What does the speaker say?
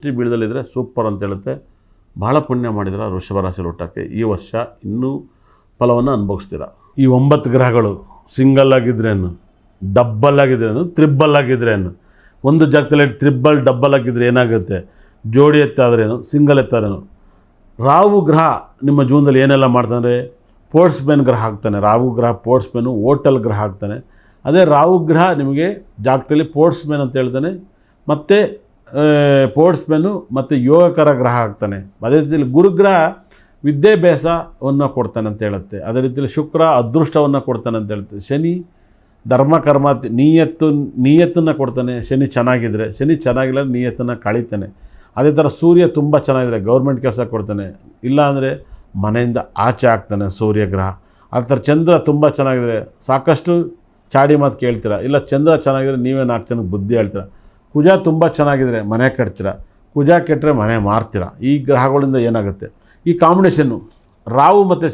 ಬೀಳದಲ್ಲಿದ್ದರೆ super ಅಂತ ಹೇಳುತ್ತೆ. ಭಾಳ ಪುಣ್ಯ ಮಾಡಿದ್ರೆ ವೃಷಭ ರಾಶಿಯಲ್ಲಿ ಹುಟ್ಟೋಕ್ಕೆ ಈ ವರ್ಷ ಇನ್ನೂ ಫಲವನ್ನು ಅನುಭವಿಸ್ತೀರ. ಈ 9 ಗ್ರಹಗಳು ಸಿಂಗಲ್ ಆಗಿದ್ರೇನು, ಡಬ್ಬಲ್ ಆಗಿದ್ರೇನು, ತ್ರಿಬ್ಬಲ್ ಆಗಿದ್ರೇನು, ಒಂದು ಜಾಗದಲ್ಲಿ ತ್ರಿಬ್ಬಲ್ ಡಬ್ಬಲ್ ಆಗಿದ್ರೆ ಏನಾಗುತ್ತೆ, ಜೋಡಿ ಎತ್ತಾದ್ರೇನು, ಸಿಂಗಲ್ ಎತ್ತಾದ್ರೇನು. ರಾಹು ಗ್ರಹ ನಿಮ್ಮ ಜೀವನದಲ್ಲಿ ಏನೆಲ್ಲ ಮಾಡ್ತಾನೆ, ಸ್ಪೋರ್ಟ್ಸ್ ಮ್ಯಾನ್ ಗ್ರಹ ಆಗ್ತಾನೆ. ರಾಹು ಗ್ರಹ ಸ್ಪೋರ್ಟ್ಸ್ ಮ್ಯಾನು, ಹೋಟೆಲ್ ಗ್ರಹ ಆಗ್ತಾನೆ. ಅದೇ ರಾಹು ಗ್ರಹ ನಿಮಗೆ ಜಾಗದಲ್ಲಿ ಸ್ಪೋರ್ಟ್ಸ್ ಮ್ಯಾನ್ ಅಂತ ಹೇಳ್ತಾನೆ, ಮತ್ತು ಸ್ಪೋರ್ಟ್ಸ್ ಮ್ಯಾನು ಮತ್ತು ಯೋಗಕರ ಗ್ರಹ ಆಗ್ತಾನೆ. ಅದೇ ರೀತಿಯಲ್ಲಿ ಗುರುಗ್ರಹ ವಿದ್ಯಾಭ್ಯಾಸವನ್ನು ಕೊಡ್ತಾನೆ ಅಂತ ಹೇಳುತ್ತೆ. ಅದೇ ರೀತಿಯಲ್ಲಿ ಶುಕ್ರ ಅದೃಷ್ಟವನ್ನು ಕೊಡ್ತಾನೆ ಅಂತ ಹೇಳುತ್ತೆ. ಶನಿ ಧರ್ಮಕರ್ಮ ನಿಯತ್ತನ್ನು ಕೊಡ್ತಾನೆ. ಶನಿ ಚೆನ್ನಾಗಿದ್ದರೆ, ಶನಿ ಚೆನ್ನಾಗಿಲ್ಲ ನಿಯತ್ತನ್ನು ಕಳೀತಾನೆ. ಅದೇ ಥರ ಸೂರ್ಯ ತುಂಬ ಚೆನ್ನಾಗಿದ್ದರೆ ಗೌರ್ಮೆಂಟ್ ಕೆಲಸ ಕೊಡ್ತಾನೆ, ಇಲ್ಲಾಂದರೆ ಮನೆಯಿಂದ ಆಚೆ ಆಗ್ತಾನೆ ಸೂರ್ಯ ಗ್ರಹ. ಆ ಥರ ಚಂದ್ರ ತುಂಬ ಚೆನ್ನಾಗಿದ್ದರೆ ಸಾಕಷ್ಟು ಚಾಡಿ ಮಾತು ಕೇಳ್ತೀರ, ಇಲ್ಲ ಚಂದ್ರ ಚೆನ್ನಾಗಿದ್ದರೆ ನೀವೇ 4 ಜನಕ್ಕೆ ಬುದ್ಧಿ ಹೇಳ್ತೀರ. ಕುಜ ತುಂಬ ಚೆನ್ನಾಗಿದ್ದರೆ ಮನೆ ಕಟ್ತೀರ, ಕುಜ ಕೆಟ್ಟರೆ ಮನೆ ಮಾರ್ತೀರ. ಈ ಗ್ರಹಗಳಿಂದ ಏನಾಗುತ್ತೆ, ಈ ಕಾಂಬಿನೇಷನ್ನು ರಾಹು ಮತ್ತು